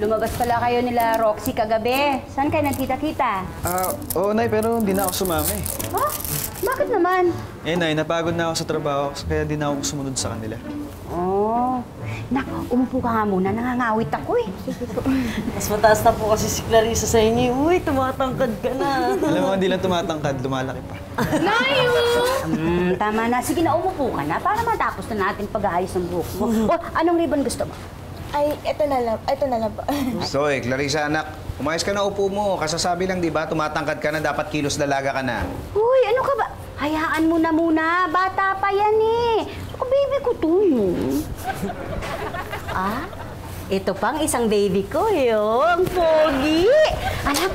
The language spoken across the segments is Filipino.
lumabas pala kayo nila Roxy kagabi. Saan kayo nagkita-kita? Oo, Nay, pero hindi na ako sumama eh. Ha? Bakit naman? Eh, Nay, napagod na ako sa trabaho kaya di na ako sumunod sa kanila. Oh. Nak, umupo ka nga muna. Nangangawit ako eh. Mas mataas na po kasi si Clarissa sa inyo. Uy, tumatangkad ka na. Alam mo, hindi lang tumatangkad, lumalaki pa. Layo! Tama na. Sige na, umupo ka na para matapos na natin pag-aayos ng buhok mo. Oh, anong ribbon gusto mo? Ay, eto na lang. Eto na lang po. So, Clarissa, anak, umayos ka na upo mo. Kasasabi lang, di ba? Tumatangkad ka na, dapat kilos dalaga ka na. Uy, ano ka ba? Hayaan mo na muna. Bata pa yan eh. Ako, baby ko to. Ah? Ito pang isang baby ko, yung pogi. Anak,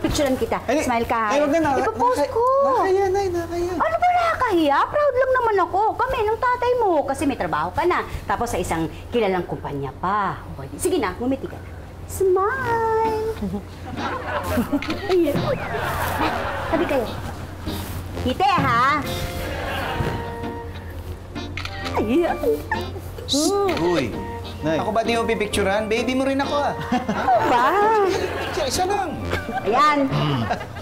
picturean kita. Ay, Smile ka. ay, wag na. Ipapost ko. Nakakaya, Nay, nakakaya. Ano ba nakakahiya? Proud lang naman ako. Kami, ng tatay mo. Kasi may trabaho ka na. Tapos sa isang kilalang kumpanya pa. Sige na, ngumiti ka na. Smile! Ayan. Tabi kayo. Kite, ha? Ayan. Uy, Nay. ako ba di mo pipicturean? Baby mo rin ako, ah. Ano ba? Isa lang. Ayan.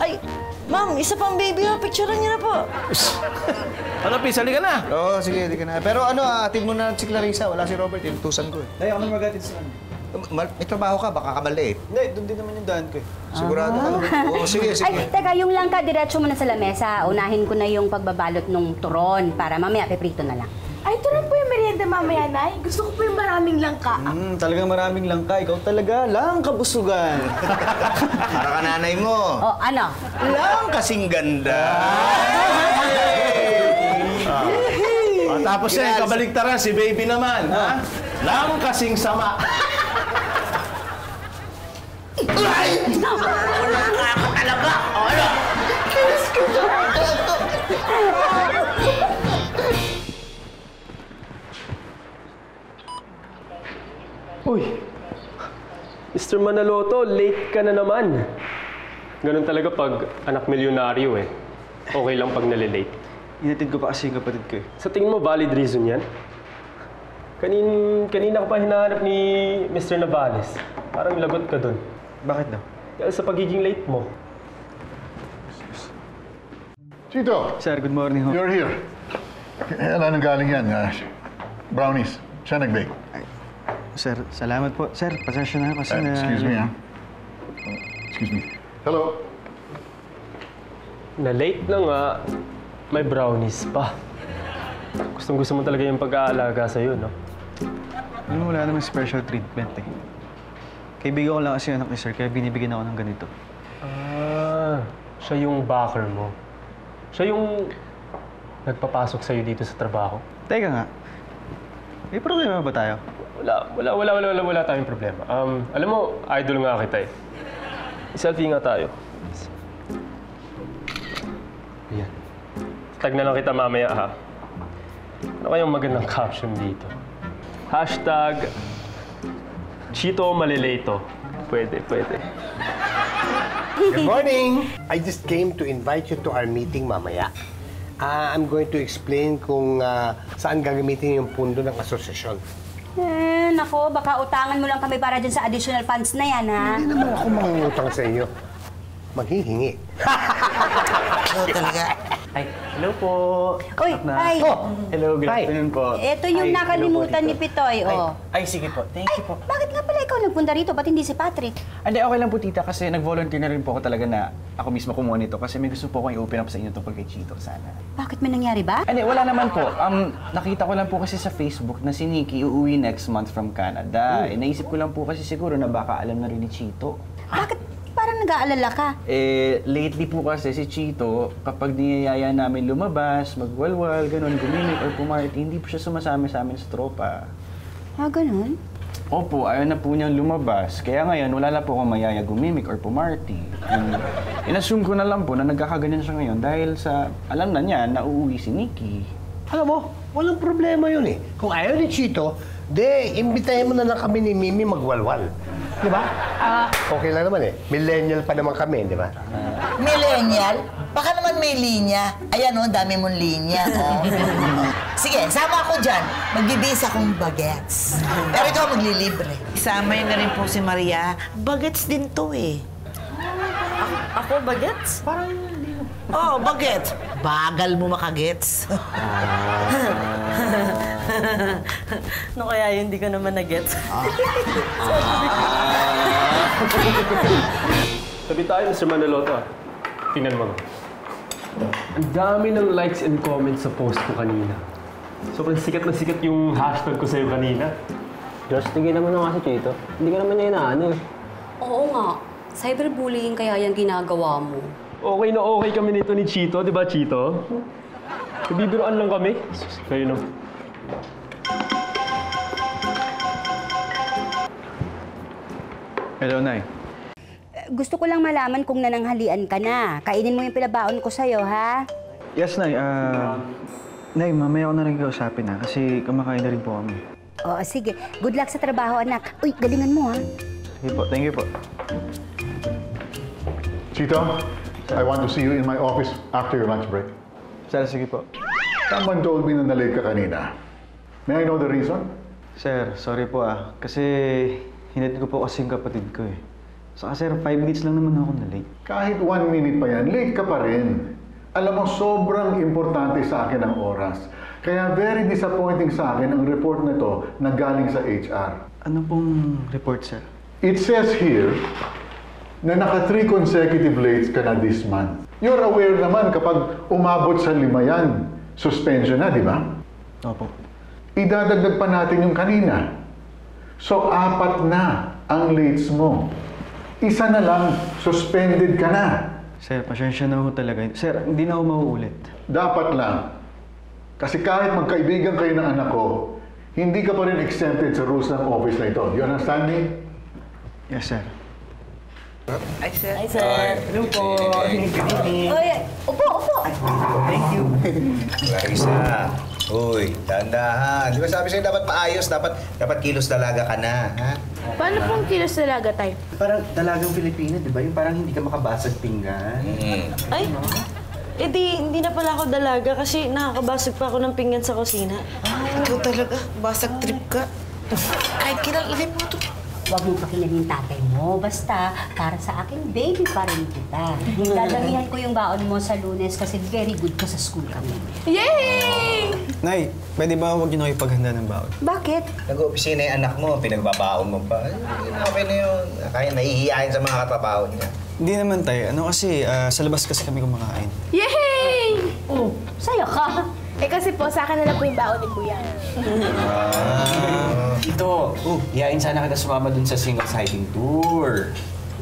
Ay, ma'am, isa pang baby. Picturean niyo na po. Ano, Pisa? Halika na! Oo, sige, di ka na. Pero ano, atid mo na si Clarissa. Wala si Robert, inutusan ko eh. Nay, ako na magatid sa kanila. May trabaho ka, baka kamaliit. Hindi, doon din naman yung daan ko eh. Sigurado ka. Oo, sige, sige. Ay, teka, yung langka, diretso mo na sa lamesa. Unahin ko na yung pagbabalot ng turon para mamaya piprito na lang. Ay, turon po yung merienda mamaya, Nay. Gusto ko po yung maraming langka. Talagang maraming langka. Ikaw talaga, lang kabusugan. Para ka nanay mo. Oh, ano? Lang kasing ganda. Tapos yan, kabaligtaran, si baby naman, ha? Lang kasing sama. Ay! Wala ka ako talaga! Ano? Uy! Mr. Manaloto, late ka na naman. Ganun talaga pag anak milyonaryo eh. Okay lang pag nalilate. Inatid ko pa kasi yung kapatid ko eh. Sa tingin mo, valid reason yan? Kanina ko pa hinahanap ni Mr. Navales. Parang lagot ka dun. Bakit daw? Dahil sa pagiging late mo. Chito, Sir, good morning ho. you're here. Ano nang galing yan? Brownies. Siya nag-bake. Sir, salamat po. Sir, pasensya na kasi na... Excuse me, ha? Excuse me. Hello? Na late na nga, may brownies pa. Gustong-gusto mo talaga yung pag-aalaga sa'yo, no? Ano, wala namang special treatment eh. Kaibigan ko lang kasi anak ni Sir, kaya binibigyan ako ng ganito. Ah, siya yung backer mo. Siya yung nagpapasok sa'yo dito sa trabaho. Teka nga, may problema ba tayo? Wala tayong problema. Alam mo, idol nga kita eh. Selfie nga tayo. Ayan. Tag na lang kita mamaya, ha? Ano kayong magandang caption dito? Hashtag Chito Malileto. Pwede. Good morning! I just came to invite you to our meeting mamaya. I'm going to explain kung saan gagamitin yung pundo ng asosasyon. Nako, baka utangan mo lang kami para dyan sa additional funds na yan, ha? Hindi naman ako mangungutang sa inyo. Maghihingi. Talaga. Ay, hello po. Uy, ay! Hello, good afternoon po. Ito yung nakalimutan ni Pitoy, oh. Ay, sige po. Thank you po. Bakit nga pala ikaw nagpunta rito? Ba't hindi si Patrick? Hindi, okay lang po tita kasi nag-volunteer na rin po ako talaga na ako mismo kumuha nito kasi may gusto po akong i-open up sa inyo tungkol kay Chito sana. Bakit may nangyari ba? Hindi, wala naman po. Nakita ko lang po kasi sa Facebook na si Nikki uuwi next month from Canada. Naisip ko lang po kasi siguro na baka alam na rin ni Chito. Bakit parang nag-aalala ka? Lately po kasi si Chito, kapag niyayaya namin lumabas, magwalwal, ganun, gumimik or pumarty, hindi po siya sumasama sa amin sa tropa. Ah, ganun? Opo, ayaw na po niyang lumabas. Kaya ngayon, wala na po akong mayaya gumimik or pumarty. In-assume ko na lang po na nagkakaganyan siya ngayon dahil sa alam na niya na uuwi si Nikki. Alam mo, walang problema yun eh. Kung ayaw ni Chito, imbitahin mo na lang kami ni Mimi magwalwal. Di ba? Okay lang naman eh. Millennial pa naman kami, di ba? Millennial? Baka naman may linya. Ayan o, dami mong linya. Oh. Sige, sama ako dyan. Magbibis akong bagets. Pero ikaw maglilibre. Isama yun na rin po si Maria. Bagets din to eh. Ako, bagets? Parang Oh, bagets. Bagal mo makagets. no kaya yun, hindi ko naman na-gets. Tabi tayo, Mr. Manaloto. Tingnan mo. Ang dami ng likes and comments sa post ko kanina. Sobrang sikat na sikat yung hashtag ko sa'yo kanina. Just, tigil naman na kasi, Chito. Hindi ka naman niya inaano eh. Oo nga. Cyberbullying kaya yan ginagawa mo. Okay na okay kami nito ni Chito, di ba, Chito? Nabibiroan lang kami. Kayo no. Hello, Nay. Gusto ko lang malaman kung nananghalian ka na. Kainin mo yung pinabaon ko sa'yo, ha? Yes, Nay. Nay, mamaya ko na rin kausapin na kasi kumakain na rin po kami. Oo, sige. Good luck sa trabaho, anak. Uy, galingan mo, ha? Sige po, thank you po. Chito, I want to see you in my office after your lunch break. Sir, sige po. Someone told me na na-late ka kanina. May I know the reason? Sir, sorry po kasi hinatid ko po kasi yung kapatid ko eh. Saka sir, 5 minutes lang naman ako na late. Kahit 1 minute pa yan, late ka pa rin. Alam mo, sobrang importante sa akin ang oras. Kaya very disappointing sa akin ang report na to na galing sa HR. Ano pong report, sir? It says here na naka 3 consecutive lates ka na this month. You're aware naman kapag umabot sa 5 yan, suspension na, di ba? Opo. Idadagdag pa natin yung kanina. So, 4 na ang lates mo. Isa na lang, suspended ka na. Sir, pasensya na ho talaga. Sir, hindi na ako mauulit. Dapat lang. Kasi kahit magkaibigan kayo ng anak ko, hindi ka pa rin exempted sa rules ng office na ito. You understand me? Yes, sir. Hi, sir. Hello po. Uy, upo, upo. Thank you. Clarissa, uy, dahan-dahan. Di ba sabi sa'yo dapat maayos, dapat kilos dalaga ka na, ha? Paano pong kilos dalaga tayo? Parang dalagang Pilipino, di ba? Yung parang hindi ka makabasag pinggan. Ay, hindi na pala ako dalaga kasi nakakabasag pa ako ng pinggan sa kusina. Ikaw talaga, basag trip ka. Kahit kilalahin mo to. Huwag mong pakinggan yung tatay mo. Basta, para sa akin, baby pa rin kita. Dadamihan ko yung baon mo sa Lunes kasi very good ka sa school kami. Yay! Nay, pwede ba huwag niyo na ipaghanda ng baon? Bakit? Nag-opisina yung anak mo, pinagbabaon mo pa. Okay na yun. Kaya nahihiyain sa mga katrabaho niya. Hindi naman, Tay. Ano kasi, sa labas kasi kami kumakain. Yay! Oh, saya ka. Eh kasi po, sa akin na lang po yung baon ni Kuya. Ito, hiyain sana kita sumama dun sa singles hiking tour.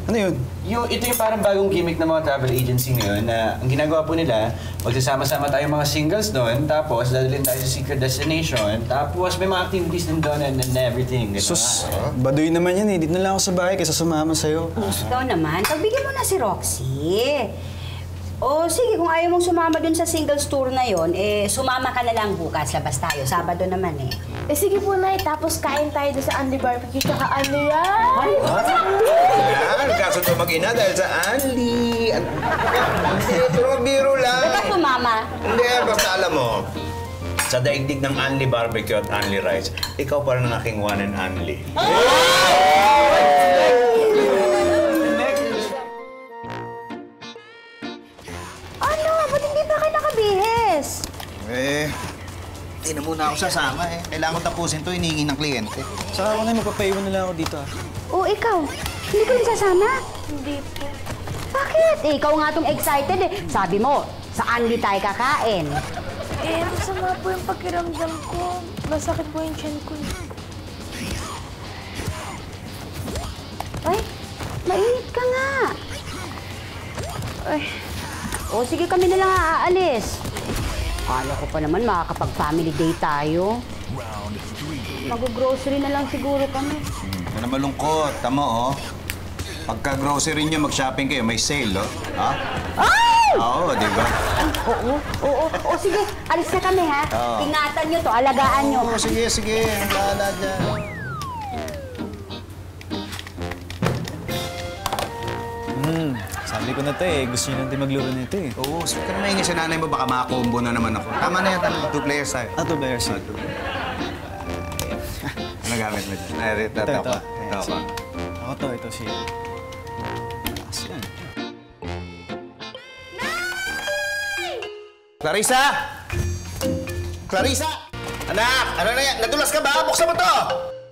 Ano yun? Ito yung parang bagong gimmick ng mga travel agency ngayon na ang ginagawa po nila, magsasama-sama tayo mga singles doon, tapos dadalhin tayo sa secret destination, tapos may mga activities din doon and everything. Sus, baduy naman yan eh. Dito na lang ako sa bahay kaysa sumama sa'yo. Ikaw naman, pagbigyan mo na si Roxy. O sige, kung ayaw mong sumama dun sa singles tour na yon, sumama ka na lang bukas. Labas tayo. Sabado naman eh. Eh sige po, Nay. Tapos kain tayo doon sa Anli Barbecue tsaka Anli yan. Yan, nagkasundo mag-ina dahil sa Anli. Hindi, pero magbiro lang. Bakit sumama? Hindi, basta alam mo, sa daigdig ng Anli Barbecue at Anli Rice, ikaw pa rin ang aking one and only. Ano? Ba't hindi pa kayo nakabihis? Hindi na muna ako sasama eh. Kailangan ko tapusin to, hinihingi ng kliyente. Saka ako na, magpapaiwan na lang ako dito ah. O ikaw, hindi ka rin sasama? Hindi po. Bakit? Ikaw nga tong excited eh. Sabi mo, sa Anli tayo kakain. Eh, masama po yung pakiramdam ko. Masakit po yung tiyan ko. Ay, mainit ka nga. Ay. O sige, kami na lang aalis. Kala ko pa naman makakapag-family day tayo. Mag-grocery na lang siguro kami. Ano na malungkot. Tama, oh. Pagka-grocery nyo, mag-shopping kayo, may sale, oh. Ha? Ay! Oo, di ba? Oo, sige. Alis na kami, ha? Oo. Ingatan nyo to, alagaan nyo. Oo, sige. Lala dyan. Sarap Bili ko na to eh. Gusto niyo natin maglaro nito eh. Oo, so ka na maingay sa nanay mo, baka makakombo na naman ako. Tama na yan, tama. 2 players tayo. 2 players. Ano gamit mo dyan? Ay, ito ako. Ito ako. Ako to, ito si... Lakas yan. Clarissa! Clarissa! Anak! Ano na yan? Nadulas ka ba? Buksan mo to!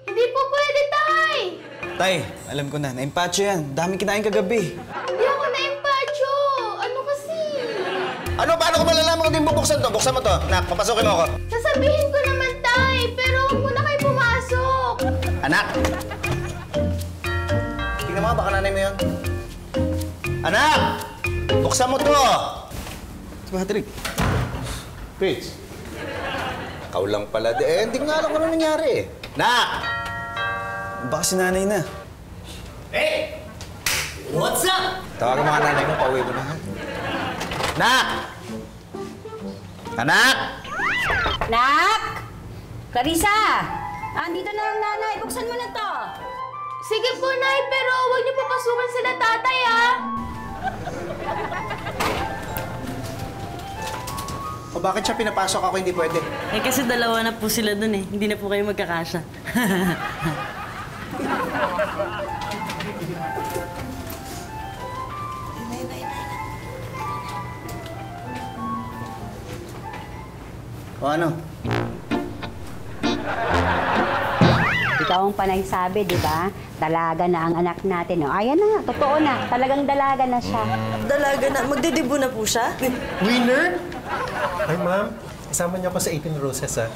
Hindi po pwede, Tay! Tay, alam ko na. Na-impacho yan. Dami kinain kagabi. Hindi ako na-impacho! Ano kasi? Ano? Paano ko malalaman kung di mo buksan to? Buksan mo to. Anak, papasukin mo ako. Sasabihin ko naman, Tay, pero huwag muna kayo pumasok. Anak! Tingnan mo nga, baka nanay mo yun. Anak! Buksan mo to! Patrick. Pits. Ikaw lang pala. Hindi nga alam kung ano nangyari eh. Nak! Baka si nanay na. Hey! What's up? Tawagan mo nga nanay mo, pauwi mo na ha. Nak! Anak! Nak! Clarissa! Andito na ang nanay. Buksan mo na to. Sige po, Nay, pero huwag niyo papasukin sila tatay, ah! O bakit siya pinapasok ako hindi pwede? Eh kasi dalawa na po sila dun eh. Hindi na po kayo magkakasya. O ano? Ikaw ang panay sabi, di ba? Dalaga na ang anak natin. Oh, ayan na nga, totoo na. Talagang dalaga na siya. Dalaga na. Magdedibo na po siya? Winner? Ay, ma'am. Kasama niyo ako sa 18 Roses, ha?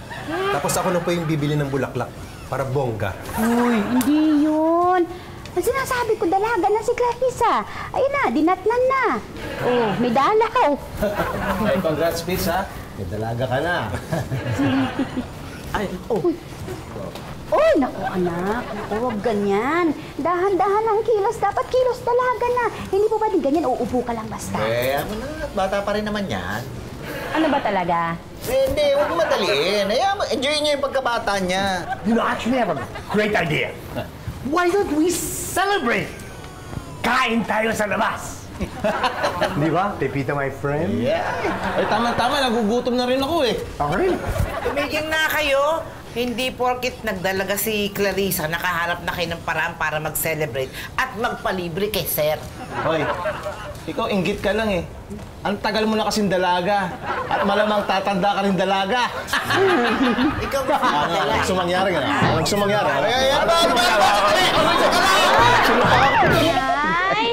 Tapos ako na po yung bibili ng bulaklak para bongga. Uy, hindi yun. Ang sinasabi ko, dalaga na si Clarissa. Ayun na, dinatnan na. Oh, may dalaw. Ay, congrats, Pete, ha? May dalaga ka na. Ay, oh. Uy, naku anak, naku, huwag ganyan. Dahan-dahan ang kilos. Dapat kilos dalaga na. Hindi po ba din ganyan? Uupo ka lang basta. Ano na? Bata pa rin naman yan. Ano ba talaga? Hindi, huwag mo madaliin. Enjoy niyo yung pagkabata niya. You know, actually, I have a great idea. Why don't we celebrate? Kain tayo sa labas. Di ba, Pepita, my friend? Yeah. Ay, tama-tama. Nagugutom na rin ako eh. Ako rin. Tumigil na kayo. Hindi porkit nagdalaga si Clarissa, nakahanap na kayo ng paraan para mag-celebrate at magpalibre kay Sir. Hoy, ikaw inggit ka lang eh. Ang tagal mo na kasing dalaga. At malamang tatanda ka rin dalaga. Ikaw ba? Anong sumangyari ka na? Anong sumangyari? Ay!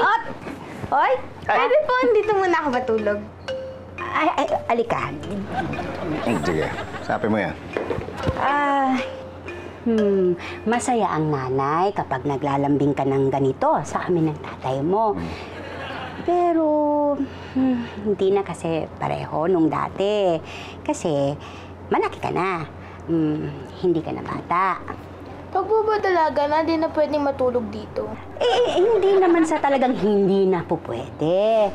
Hoy! Pwede po, dito muna ako matulog. Ay, alika. Sige, sabi mo yan. Masaya ang nanay kapag naglalambing ka ng ganito sa amin ng tatay mo. Pero, hindi na kasi pareho nung dati. Kasi, malaki ka na. Hindi ka na bata. Pag po ba dalaga na, di na pwedeng matulog dito? Hindi naman sa talagang hindi na po pwede.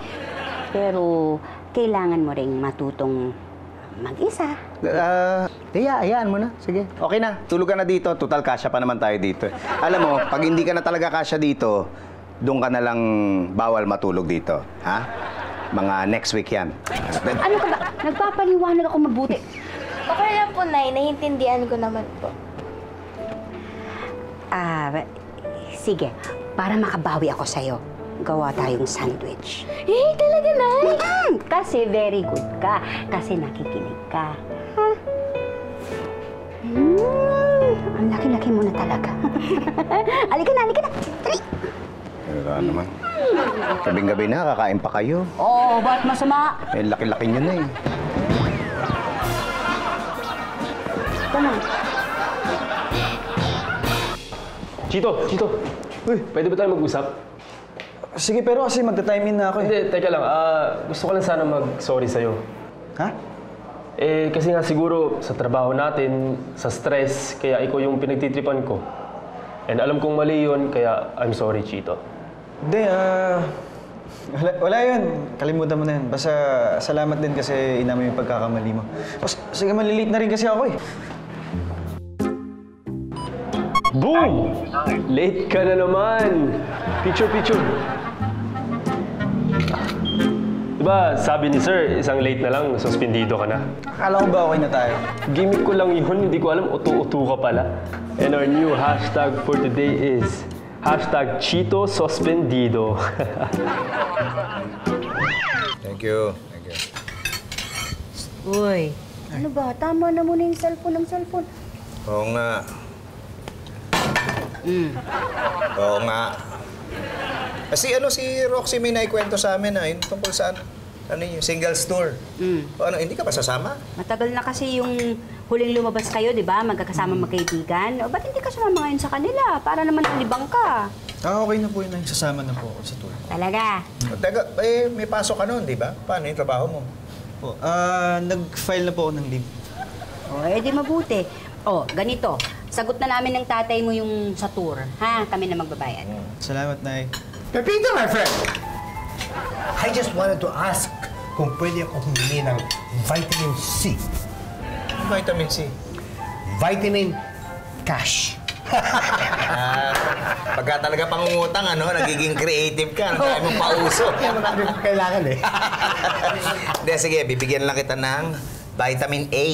Pero, kailangan mo ring matutong mag-isa. Hayaan mo na. Sige. Okay na. Tulog ka na dito. Total, kasya pa naman tayo dito. Alam mo, pag hindi ka na talaga kasya dito, doon ka na lang bawal matulog dito. Ha? Mga next week yan. Ano ka ba? Nagpapaliwanag ako mabuti. Okay lang po, Nay. Nahintindihan ko naman po. Sige. Para makabawi ako sa'yo, gawa tayong sandwich. Talaga, Nay? Kasi very good ka. Kasi nakikinig ka. Ang laki-laki mo na talaga. Alika na, alika na. Dali. Wala naman. Gabing-gabi na, kakain pa kayo. Oo, ba't masama? Eh, laki-laki nyo na eh. Ito na. Chito! Uy, pwede ba tayo mag-usap? Sige, pero kasi magta-time in na ako eh. Hindi, teka lang. Gusto ko lang sana mag-sorry sa'yo. Ha? Eh, kasi nga siguro sa trabaho natin, sa stress, kaya ikaw yung pinagtitripan ko. And alam kong mali yun, kaya I'm sorry, Chito. Hindi, wala yun. Kalimutan mo na yun. Basta salamat din kasi inamin yung pagkakamali mo. Sige, malilate na rin kasi ako eh. Boom! Late ka na naman! Picture! ba, sabi ni sir, isang late na lang, suspendido ka na. Akala ko ba okay na tayo? Gimmick ko lang yun, hindi ko alam, utu-utu ka pala. And our new hashtag for today is hashtag Chito Suspendido. Thank you. Thank you. Uy. Ano ba? Tama na muna yung cellphone ng cellphone. Oo nga. Oo nga. Kasi si Roxy may naikwento sa amin yung tungkol sa yung singles tour. O hindi ka ba sasama? Matagal na kasi yung huling lumabas kayo, di ba? Magkakasama magkaibigan. O ba't hindi ka sumama ngayon sa kanila? Para naman nalibang ka. Okay na po yun. Sasama na po ako sa tour. Talaga? Teka, may pasok ka noon, di ba? Paano yung trabaho mo? Po, nag-file na po ako ng leave. O, di mabuti. O, ganito. Sagot na namin ng tatay mo yung sa tour. Ha? Kami na magbabayad. Salamat, Nay. Pepito, my friend! I just wanted to ask kung pwede ako humingi ng vitamin C. Vitamin C? Vitamin cash. Pagka talaga pangungutang, nagiging creative ka. Kaya mo pauso. Kailangan eh. Hindi, sige, bibigyan lang kita ng vitamin A.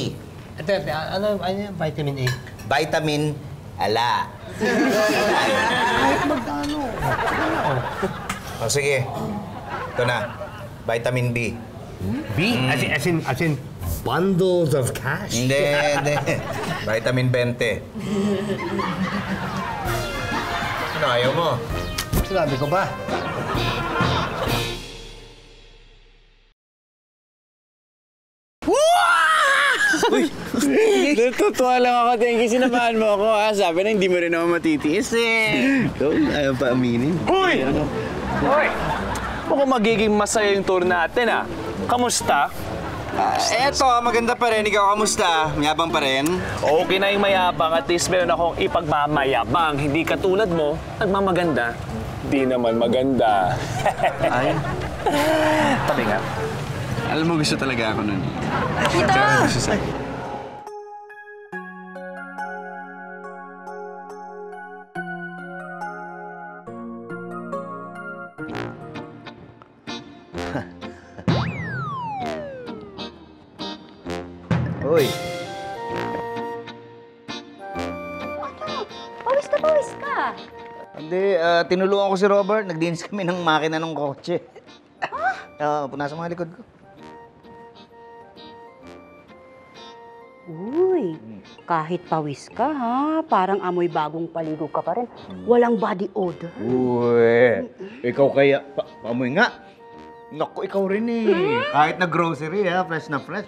Ano yung vitamin A? Vitamin ala. Kahit magkano. O sige, ito na. Vitamin B. B? As in bundles of cash? Hindi. Vitamin 20. Ano, ayaw mo? Sinabi ko ba? Natutuwa lang ako. Thank you. Sinamahan mo ako, ha? Sabi na hindi mo rin ako matitiis, eh. Ikaw, ayaw pa aminin. Uy! Uy! Mukhang magiging masaya yung tour natin, ah. Kamusta? Eto, maganda pa rin. Ikaw, kamusta? Mayabang pa rin? Okay na yung mayabang. At least meron akong ipagmamayabang. Hindi katulad mo, nagmamaganda. Di naman maganda. Ay? Tabi nga. Alam mo, gusto talaga ako nun. Tito! Gusto sa... Uy. Pawis ka. Hindi, tinulungan ko si Robert. Nagdinis kami ng makina ng kotse. Punasan mga likod ko. Uy, kahit pawis ka, ha? Parang amoy bagong paligo ka pa rin. Walang body odor. Uy, ikaw kaya, paamoy nga. Naku, ikaw rin eh. Kahit na grocery, fresh na fresh.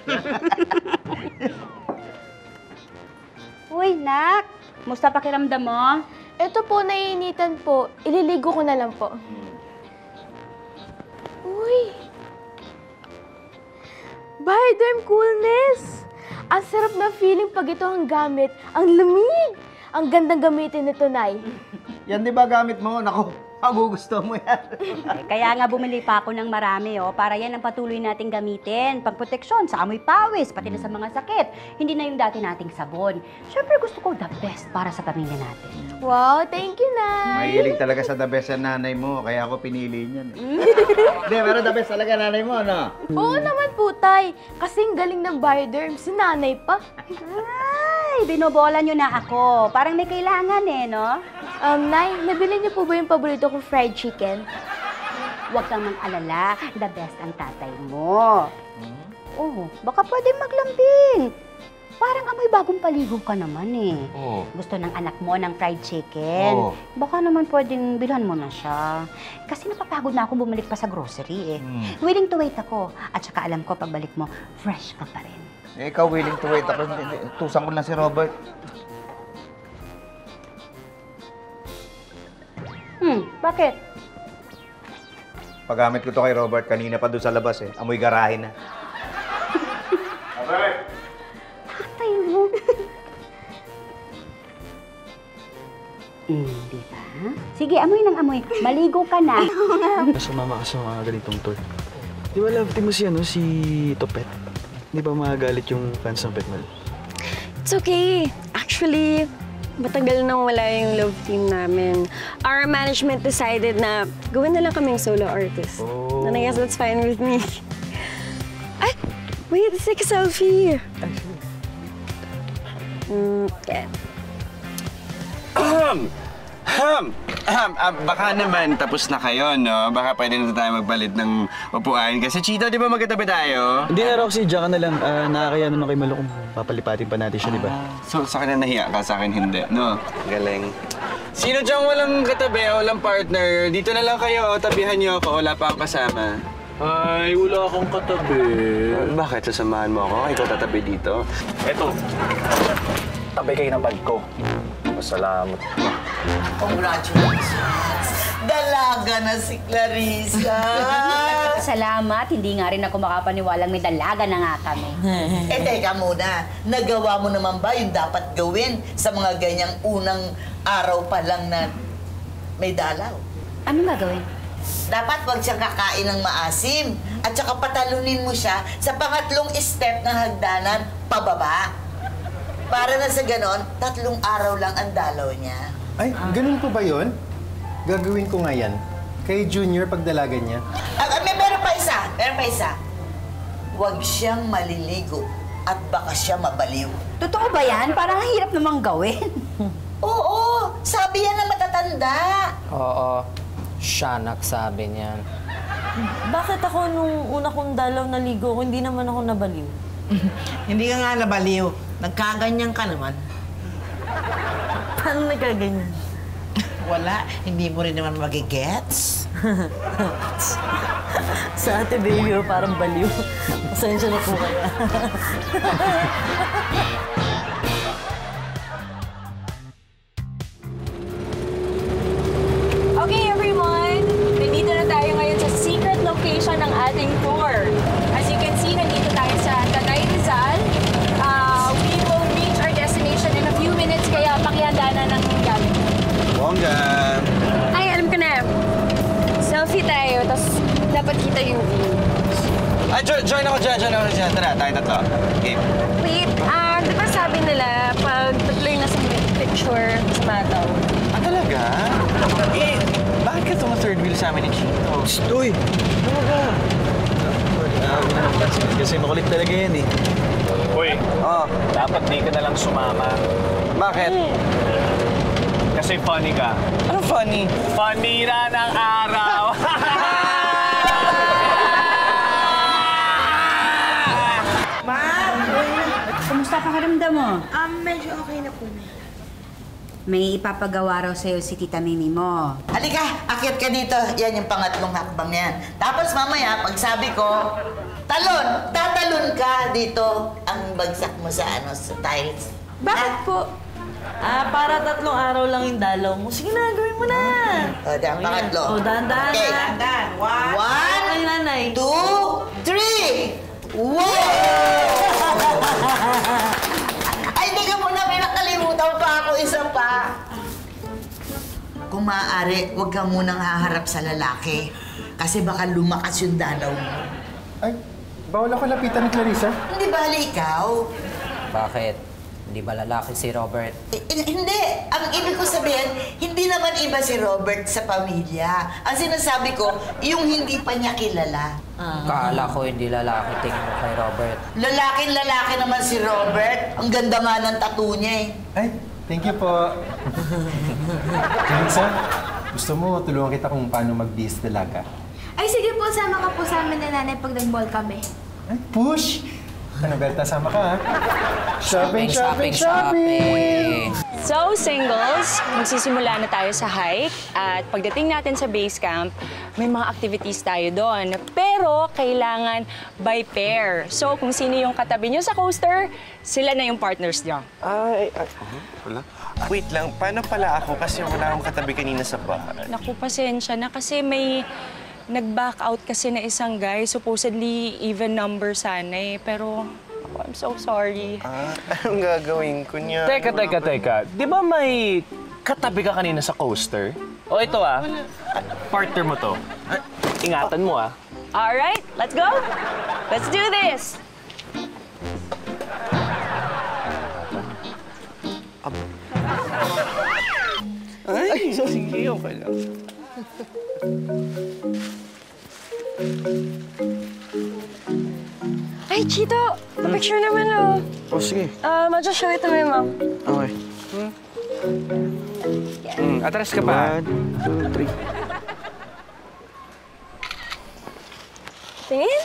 Uy, Nak! Musta pakiramdam mo? Ito po, naiinitan po. Ililigo ko na lang po. Uy! Bioderm Coolness! Ang sarap na feeling pag ito ang gamit. Ang lamig! Ang gandang gamitin nito, Nay. Yan di ba gamit mo? Naku, magugusto mo yan. Kaya nga bumili pa ako ng marami, para yan ang patuloy nating gamitin. Pagproteksyon sa amoy pawis, pati na sa mga sakit. Hindi na yung dati nating sabon. Siyempre gusto ko the best para sa pamilya natin. Wow, thank you, Nay. Mahilig talaga sa the best ang nanay mo, kaya ako pinili niyan. Hindi, pero the best talaga nanay mo, no? Oo naman po, Tay. Kasing galing ng Bioderm, si Nanay pa. Ay, binobola nyo na ako. Parang may kailangan no? Nay, nabili niyo po ba yung paborito kong fried chicken? Huwag kang mag-alala. The best ang tatay mo. Oh, baka pwede maglambing. Parang amoy bagong paligo ka naman Gusto ng anak mo ng fried chicken. Baka naman pwedeng bilhan mo na siya. Kasi napapagod na ako bumalik pa sa grocery Willing to wait ako. At saka alam ko pagbalik mo, fresh ka pa rin. Ikaw willing to wait ako. Tusan ko lang si Robert. Bakit? Paggamit ko to kay Robert kanina pa doon sa labas Amoy garahe na. Tatay mo. Di ba? Sige, amoy ng amoy. Maligo ka na. Sumama ka sa mga ganitong tour. Di ba love team mo si Topet? Di ba magagalit yung fans ng Petmal? It's okay. Actually, matagal nang wala yung love team namin. Our management decided na gawin na lang kaming solo artist. Oh. And I guess that's fine with me. Ay! Wait, let's take a selfie. Yeah. Baka naman tapos na kayo, no? Baka pwede na tayo magbalit ng upuan. Kasi Chito, di ba magkatabi tayo? Hindi na, Roxy, diyan ka na lang. Nakakaya naman kay Malo kung papalipatin pa natin siya, di ba? So, sa kanya nahiya ka, sa akin hindi, no? Galing. Sino dyan walang katabi o walang partner? Dito na lang kayo, tabihan niyo ako. Wala pa akong kasama. Ay, wala akong katabi. Bakit? Sasamahan mo ako? Ikaw tatabi dito? Eto, tabay kayo ng bag ko. Masalamat. Congratulations! Dalaga na si Clarissa! Salamat, hindi nga rin ako makapaniwalang may dalaga na nga kami. Teka muna. Nagawa mo naman ba yung dapat gawin sa mga ganyang unang araw pa lang na may dalaw? Ano gagawin? Dapat wag siyang kakain ng maasim at saka patalunin mo siya sa pangatlong step ng hagdanan pababa. Para na sa ganon, 3 araw lang ang dalaw niya. Ay, ganun po ba yun? Gagawin ko nga yan. Kay Junior pagdalagan niya. Meron pa isa. Meron pa isa. Huwag siyang maliligo at baka siya mabaliw. Totoo ba yan? Parang ang hirap namang gawin. Oo, sabi yan na matatanda. Oo, siya nagsabi niyan. Bakit ako nung una kong dalaw naligo ko, hindi naman ako nabaliw? Hindi ka nga nabaliw. Nagkaganyan ka naman. Paano nagkaganyan? Wala, hindi mo rin naman magigets. Sa ate baby, parang baliw. Pasensya na po kaya. Okay, everyone! Nandito na tayo ngayon sa secret location ng ating tour. As you can see, nandito tayo sa Tanay Rizal. We will reach our destination in a few minutes, kaya pakihanda na ng gamit. Bongga! Ay, alam ko na. Selfie tayo, tapos dapat kita yung view. Ay, join ako dyan. Tara, tayo tatlo. Okay. Wait, di ba sabi nila, pag tatlo yung nasa picture, mas mataw? Ah, talaga? Bakit ka third wheel sa amin ni Chito? Uy! Ano ba? Kasi makulit talaga yan eh. Uy, dapat di ka na lang sumama. Bakit? Kasi funny ka. Anong funny? Panira ng araw! Kumusta pakiramdam mo? Medyo okay na po na. May ipapagawa raw sa'yo si Tita Mimi mo. Halika, akyat ka dito. Yan yung pangatlong hakbang yan. Tapos mamaya, pag sabi ko, tatalon ka dito ang bagsak mo sa tiles. Bakit po? Para 3 araw lang yung dalaw mo. Sige na, gawin mo na. O, dahil pangatlo. O, dahan-dahan Okay. na. Dahan-dahan. Ay, nanay. 1, 2, 3! Wow! Ay, teka muna, may nakalimutan pa ako. Isa pa. Kung maaari, huwag ka munang haharap sa lalaki. Kasi baka lumakas yung dalaw mo. Ay, bawal ako lapitan ni Clarissa. Hindi ba ikaw? Bakit? Hindi ba lalaki si Robert? Hindi. Ang ibig ko sabihin, hindi naman iba si Robert sa pamilya. Ang sinasabi ko, yung hindi pa niya kilala. Kala ko hindi lalaki tingin mo kay Robert. Lalaking-lalaki naman si Robert. Ang ganda nga ng tattoo niya eh. Ay, thank you po. Clarissa, gusto mo tulungan kita kung paano mag-bis dalaga? Ay, sige po, sama ka po sa amin ni nanay pag nag-mall kami. Ay, push! Ano, Berta, sama ka ha? Shopping! So, singles, magsisimula na tayo sa hike at pagdating natin sa base camp, may mga activities tayo doon. Pero, kailangan by pair. So, kung sino yung katabi nyo sa coaster, sila na yung partners nyo. Wala. Wait lang, paano pala ako? Kasi wala akong katabi kanina sa bahay. Naku, pasensya na kasi may nag-back out kasi na isang guy. Supposedly, even number sana eh. Pero, ako, I'm so sorry. Anong gagawin ko niya? Teka. Di ba may katabi ka kanina sa coaster? O ito partner mo to. Ingatan mo Alright, let's go! Let's do this! Sige, okay lang. Ay, Chito! Pa-picture naman, oh. Oh, sige. I'll just show it to my mom. Okay. Atras ka pa. 1, 2, 3. Tingin?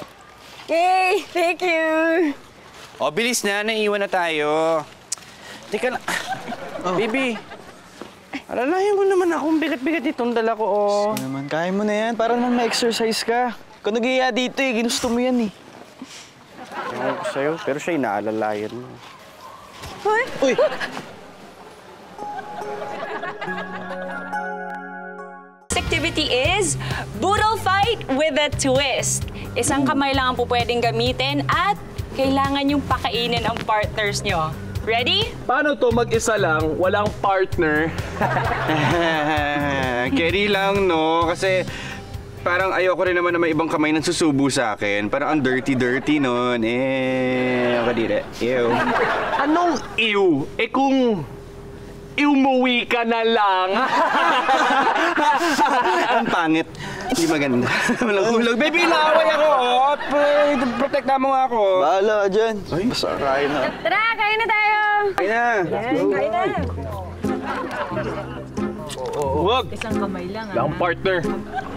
Yay! Thank you! O, bilis na. Naiiwan na tayo. Teka lang. Baby. Alalayan mo naman akong bigat-bigat itong dala ko, oh. Sige naman, kaya mo na yan. Para naman ma-exercise ka. Kung nag-iiya dito eh, ginusto mo yan eh. Ewan ko sa'yo, pero siya inaalalayan mo. Hoy! Uy! Activity is Boodle Fight with a Twist. Isang kamay lang ang pwedeng gamitin at kailangan yung pakainin ang partners nyo. Ready? Paano to mag-isa lang, walang partner? Carry lang, no? Kasi parang ayoko rin naman na may ibang kamay nang susubo sa akin. Parang ang dirty-dirty nun. Kadire. Ew. Anong ew? Eh kung umuwi ka na lang. Ang pangit. Hindi maganda. Walang hulog. Baby, naaway ako. Oh. Protect mo nga ako. Bahala ka dyan. Ay, basta kain na. Tara, kain na tayo! Kain na. Kain na! Huwag! Isang kamay lang, Lang partner.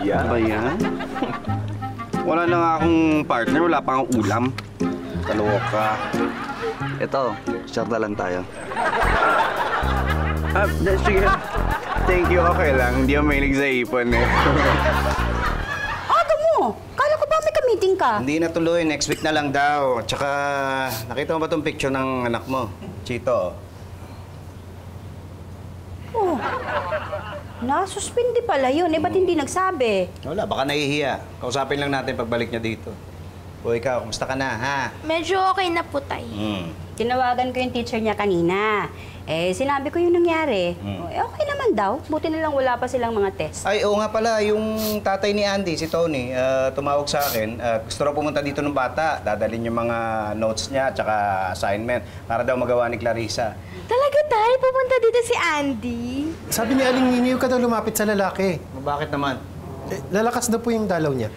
Yan ba yan? Wala na nga akong partner. Wala pa akong ulam. Kaloka. Ito, share na lang tayo. Sige. Thank you. Okay lang. Hindi ako mahilig sa ipon eh. Aga mo! Kala ko ba may ka-meeting ka? Hindi na tuloy. Next week na lang daw. Tsaka, nakita mo ba itong picture ng anak mo? Chito. Oh. Nasuspindi pala yun. Eh, ba't hindi nagsabi? Wala, baka nahihiya. Kausapin lang natin pagbalik niya dito. O ikaw, kumusta ka na, ha? Medyo okay na po, Tay. Tinawagan ko yung teacher niya kanina. Eh, sinabi ko yung nangyari. Okay naman daw. Buti na lang wala pa silang mga test. Ay, oo nga pala, yung tatay ni Andy, si Tony, tumawag sa akin. Gusto raw pumunta dito ng bata. Dadalhin yung mga notes niya at saka assignment para daw magawa ni Clarissa. Talaga, Tay? Pupunta dito si Andy? Sabi ni Aling Nini, ka daw lumapit sa lalaki. Bakit naman? Lalakas daw po yung dalaw niya.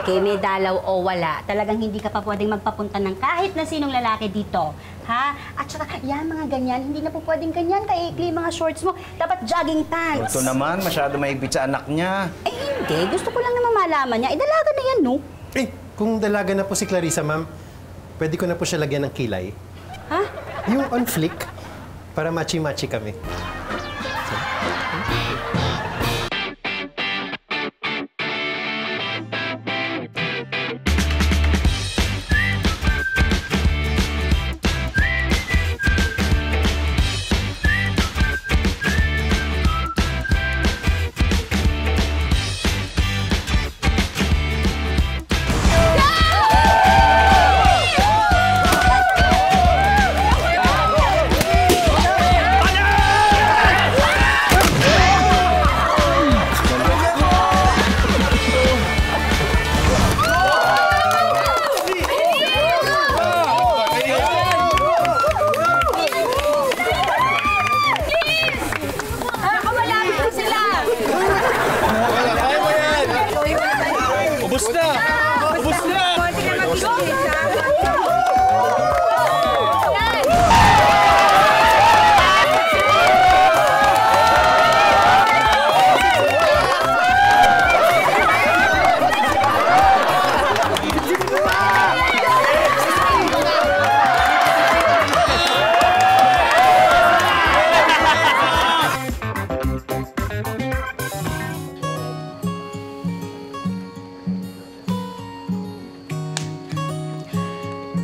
Kaya may dalaw o wala, talagang hindi ka pa pwedeng magpapunta ng kahit na sinong lalaki dito. Ha? At saka, yan mga ganyan, hindi na po pwedeng ganyan, kaikli mga shorts mo. Dapat jogging pants. Ito naman, masyado mahigpit sa anak niya. Eh hindi, gusto ko lang naman malaman niya. Dalaga na yan, no? Eh, kung dalaga na po si Clarissa, ma'am, pwede ko na po siya lagyan ng kilay. Ha? Yung on flick, para machi-machi kami.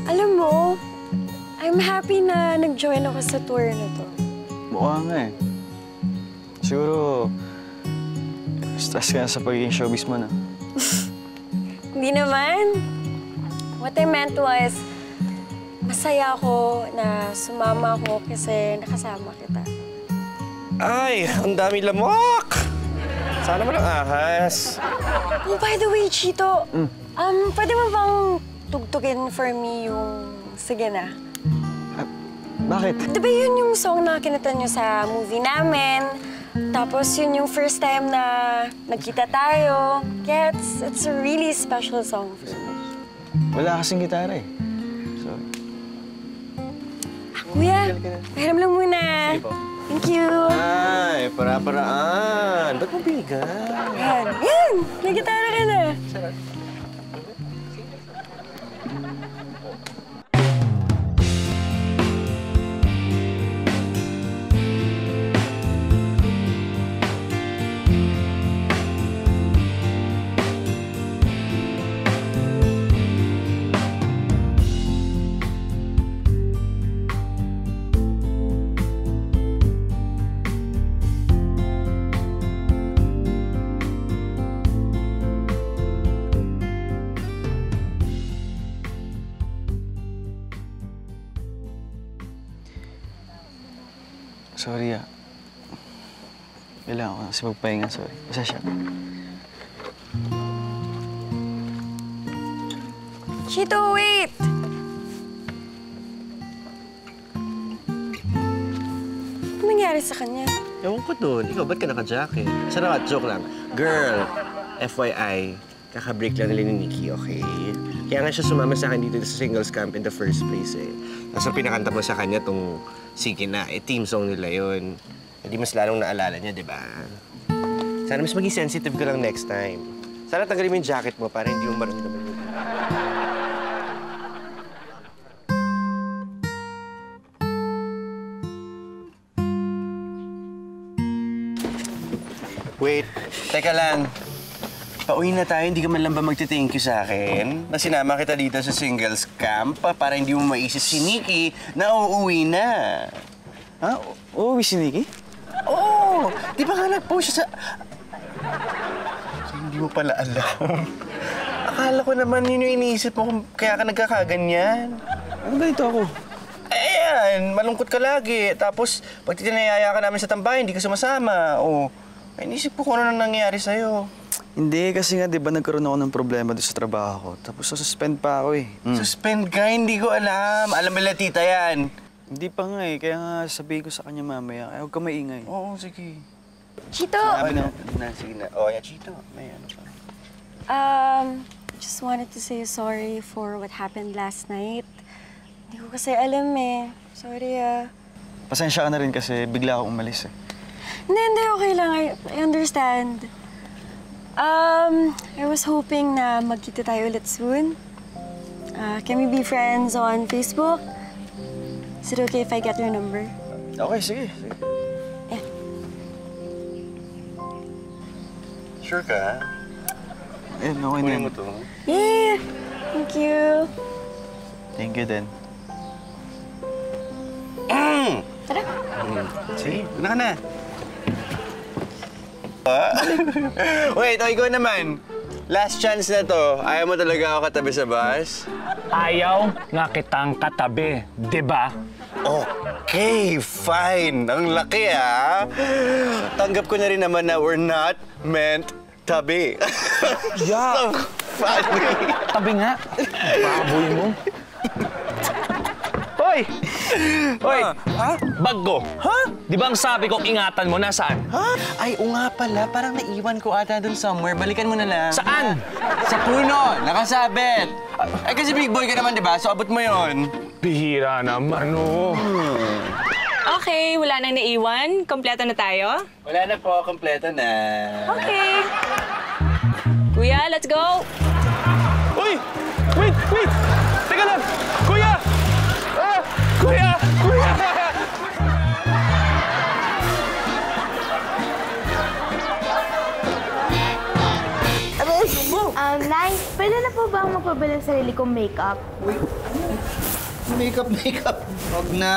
Alam mo, I'm happy na nag-join ako sa tour na to. Mukha nga eh. Siguro, stress ka na sa pagiging showbiz mo na. Hindi naman. What I meant was, masaya ako na sumama ako kasi nakasama kita. Ay, ang dami lamok! Sana mo lang ahas. Oh, by the way, Chito, pwede mo bang tugtugin for me yung Sige Na? Bakit? Di ba yun yung song na kinanta nyo sa movie namin? Tapos yun yung first time na nagkita tayo. Kaya it's a really special song for me. Wala kasing gitara eh. Sorry. Kuya, pahiram lang muna. Thank you. Ay, para-paraan. Ba't mo binigan? Yan! May gitara ka na. Sorry Kailangan ko kasi magpahinga, sorry. Pasensya. Chito, wait! Ano nangyari sa kanya? Ewan ko doon. Ikaw, ba't ka naka-jacket? Sarap, joke lang. Girl, FYI, kaka-break lang nila ni Nikki, okay? Kaya nga siya sumama sa akin dito sa singles camp in the first place, eh. Tapos ang pinakanta mo sa kanya tong Sige Na, team song nila yun. Hindi mas lalong naalala niya, di ba? Sana mas maging sensitive ka lang next time. Sana tanggalin mo yung jacket mo para hindi mo maramdaman mo. Wait, teka lang. Pauwi na tayo, hindi ka man lang ba magti-thank you sa akin? Na sinama kita dito sa singles camp para hindi mo maisip si Nikki na uuwi na. Ha? Uuwi si Nikki? Oo! Di ba nga nag-post siya sa... So, hindi mo pala alam. Akala ko naman yun yung iniisip mo kung kaya ka nagkakaganyan. Ano ganito ako? Ayan, malungkot ka lagi. Tapos, pag tinayaya ka namin sa tambayan, hindi ka sumasama. O, inisip ko kung ano nang nangyayari sa'yo. Hindi, kasi nga, di ba nagkaroon ako ng problema doon sa trabaho ko. Tapos, suspend pa ako eh. Suspend ka? Hindi ko alam. Alam mo tita yan. Hindi pa nga eh. Kaya nga sabihin ko sa kanya mamaya. Ay, huwag ka maingay. Oo, sige. Chito! Sabi na, sige na. Oh, yeah, Chito. May ano pa. Just wanted to say sorry for what happened last night. Hindi ko kasi alam eh. Sorry Pasensya ka na rin kasi bigla ako umalis eh. Hindi, okay lang. I understand. I was hoping na magkita tayo ulit soon. Can we be friends on Facebook? Is it okay if I get your number? Okay, sige. Yeah. Sure ka? Eh, okay na. Mo to. Yeah! Thank you. Thank you din. Tara. Sige, una ka na. Wait, ikaw naman. Last chance na to. Ayaw mo talaga ako katabi sa bus? Ayaw nga kitang katabi, di ba? Okay, fine. Ang laki, ah. Tanggap ko na rin naman na we're not meant to be. Yeah. So funny. Tabi nga. Baboy mo. Hoy! Hoy! Ha? Bag ko. Ha? Di ba ang sabi ko, ingatan mo, nasaan? Ha? Ay, o nga pala. Parang naiwan ko ata dun somewhere. Balikan mo na lang. Saan? Sa puno. Nakasabit. Ay, kasi big boy ka naman, di ba? So, abot mo yon. Bihira naman, oh. Okay, wala nang naiwan. Kompleto na tayo? Wala na po. Kompleto na. Okay. Kuya, let's go! Uy! Wait! Wait! Teka lang! Kuya! Ah! Kuya! Kuya! Nay, pwede na po ba akong magpabili ng sarili kong makeup? Makeup. Huwag na.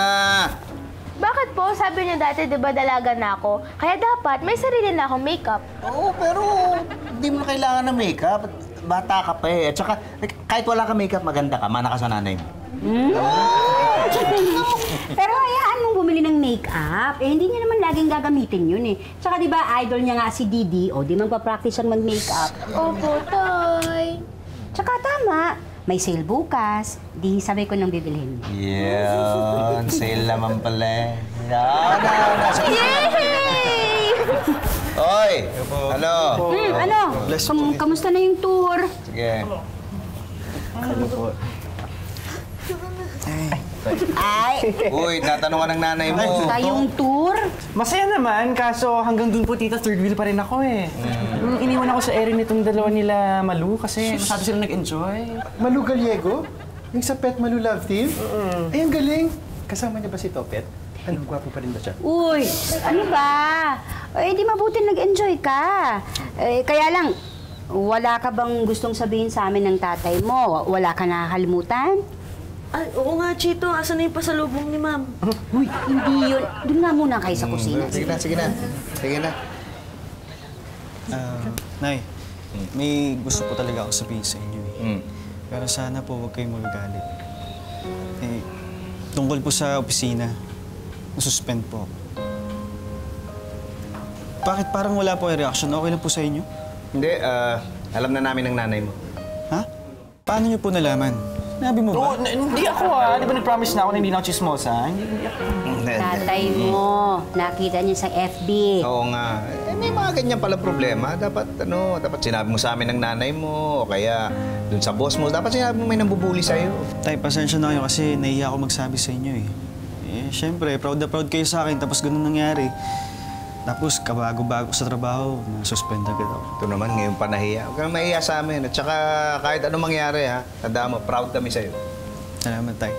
Bakit po? Sabi niyo dati, di ba dalaga na ako? Kaya dapat may sarili na akong makeup. Oo, pero hindi mo na kailangan ng makeup. Bata ka pa eh. At saka, kahit wala ka makeup, maganda ka. Mana ka sa nanay mo. Pero hayaan mong bumili ng make-up. Eh, hindi niya naman laging gagamitin yun eh. Tsaka di ba idol niya nga si Didi, o di magpa-practice ang mag-makeup. Opo, Tay. Tsaka tama, may sale bukas. Di sabay ko nang bibilhin. Yun, sale naman pala. Yay! Oy! Ano? Ano? Kamusta na yung tour? Sige. Ano po? Ay! Uy, natanong ka ng nanay mo. Kamusta yung tour? Masaya naman, kaso hanggang dun po, tita, third wheel pa rin ako eh. Iniwan ako sa area nitong dalawa nila Malu kasi masyado sila nag-enjoy. Malu Gallego? Yung sa Pet Malu Love Team? Ay, ang galing. Kasama niya ba si Topet? Anong gwapo pa rin ba siya? Uy, ano ba? Eh, di mabuti nag-enjoy ka. Kaya lang, wala ka bang gustong sabihin sa amin ng tatay mo? Wala ka nakakalimutan? Ay, oo nga, Chito. Asan na yung pasalubong ni Ma'am? Uy, hindi yun. Doon nga muna kayo sa kusina. Sige na, sige na. Sige na. Nay, may gusto po talaga ako sabihin sa inyo eh. Pero sana po huwag kayong magagalit. Eh, tungkol po sa opisina, nasuspend po. Bakit parang wala po yung reaction? Okay lang po sa inyo? Hindi, alam na namin ng nanay mo. Ha? Paano niyo po nalaman? Sinabi mo ba? Hindi ako Di ba nag-promise na ako na hindi na ako chismosa? Hindi ako. Tatay mo, nakita niya sa FB. Oo nga. Eh, may mga ganyan pala problema. Dapat sinabi mo sa amin ng nanay mo, o kaya dun sa boss mo, dapat sinabi mo may nambubuli sa'yo. Tay, pasensya na kayo kasi nahiya ako magsabi sa inyo eh. Eh, syempre, proud na proud kayo sa akin tapos ganun nangyari. Tapos, kabago-bago sa trabaho, na-suspend agad ako. Ito naman, ngayon pa nahiya. Huwag kang mahiya sa amin. At saka, kahit anong mangyari, ha, tandaan mo, proud kami sa'yo. Salamat, Tay.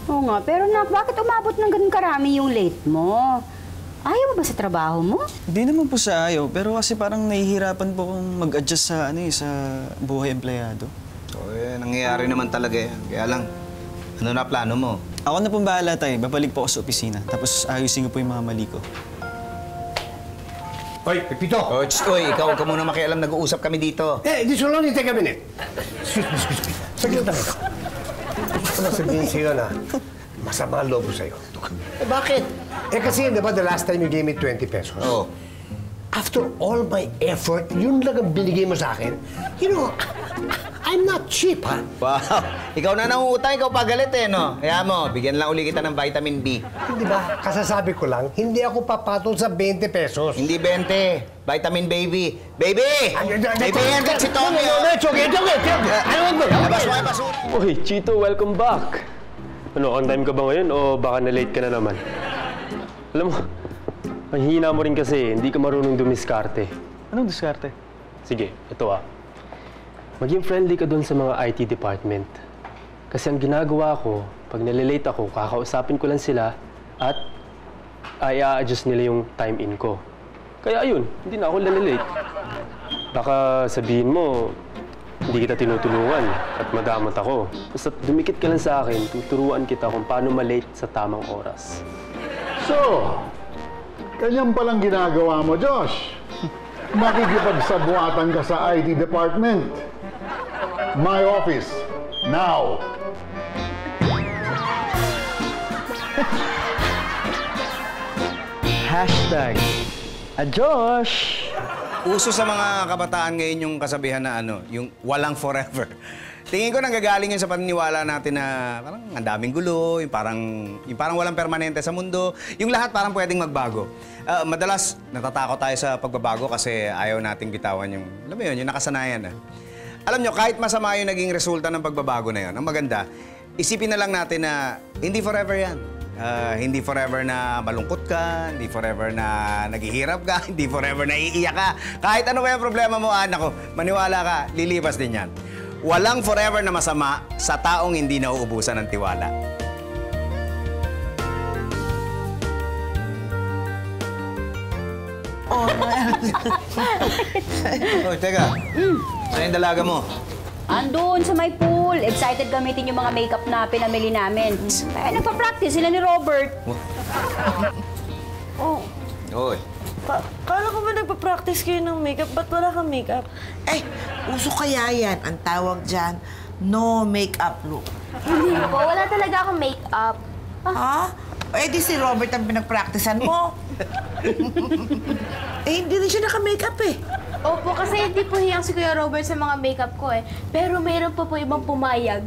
Oo nga, pero bakit umabot ng ganun karami yung late mo? Ayaw mo ba sa trabaho mo? Hindi naman po sa ayaw, pero kasi parang nahihirapan po akong mag-adjust sa, sa buhay empleyado. So, nangyayari naman talaga yan. Kaya lang, ano na plano mo? Ako na pong bahala, Tay. Babalik po ako sa opisina. Tapos ayusin ko po yung mga mali ko. Oy, Pepito! Oy, ikaw ka muna makialam. Nag-uusap kami dito. This will only take a minute. Excuse me. Saglit lang ito. Gusto ko na sabihin sa'yo na masama ang loob ko sa'yo. Bakit? Kasi, di ba, the last time you gave me 20 pesos? Oo. After all my effort, yun lang ang binigay mo sa akin. You know, I'm not cheap, ha? Wow! Ikaw na nangungutang, ikaw pagalit eh, no? Kaya mo, bigyan lang uli kita ng vitamin B. Hindi ba? Kasasabi ko lang, hindi ako papatol sa 20 pesos. Hindi 20. Vitamin baby. Baby! Baby, yan ka si Tommy, oh! Labas mo kayo, pasok! Uy, Chito, welcome back! Ano, on time ka ba ngayon o baka na-late ka na naman? Alam mo, ang hina mo rin kasi, hindi ka marunong dumiskarte. Anong diskarte? Sige, ito Maging friendly ka doon sa mga IT department. Kasi ang ginagawa ko, pag nalilate ako, kakausapin ko lang sila at i-adjust nila yung time in ko. Kaya ayun, hindi na ako nalilate. Baka sabihin mo, hindi kita tinutulungan at madamot ako. Basta dumikit ka lang sa akin, tuturuan kita kung paano malate sa tamang oras. So, ganyan palang ginagawa mo, Josh. Makikipagsabuatan ka sa IT department. My office, now. Hashtag, Josh! Uso sa mga kabataan ngayon yung kasabihan na yung walang forever. Tingin ko nanggagaling yun sa paniniwala natin na parang ang daming gulo, yung parang walang permanente sa mundo, yung lahat parang pwedeng magbago. Madalas natatakot tayo sa pagbabago kasi ayaw nating bitawan yung, alam mo yun, yung nakasanayan. Alam nyo, kahit masama yung naging resulta ng pagbabago na yun, ang maganda, isipin na lang natin na hindi forever yan. Hindi forever na malungkot ka, hindi forever na naghihirap ka, hindi forever na iiyak ka. Kahit ano ba yung problema mo, anak ko, maniwala ka, lilipas din yan. Walang forever na masama sa taong hindi nauubusan ng tiwala. Oh, teka. Saan yung dalaga mo? Andun sa may pool. Excited gamitin yung mga makeup na pinamili namin. Kaya nagpa-practice sila ni Robert. Oh. Oy. Kala ko ba nagpa-practice kayo ng makeup? Ba't wala kang makeup? Eh, uso kaya yan. Ang tawag dyan, no makeup look. Hindi po, wala talaga akong makeup. Ha? Eh, di si Robert ang pinag-practicean mo. Eh, hindi rin siya naka-makeup eh. Opo, kasi hindi po hiyang si Kuya Robert sa mga makeup ko eh. Pero mayroon po ibang pumayag.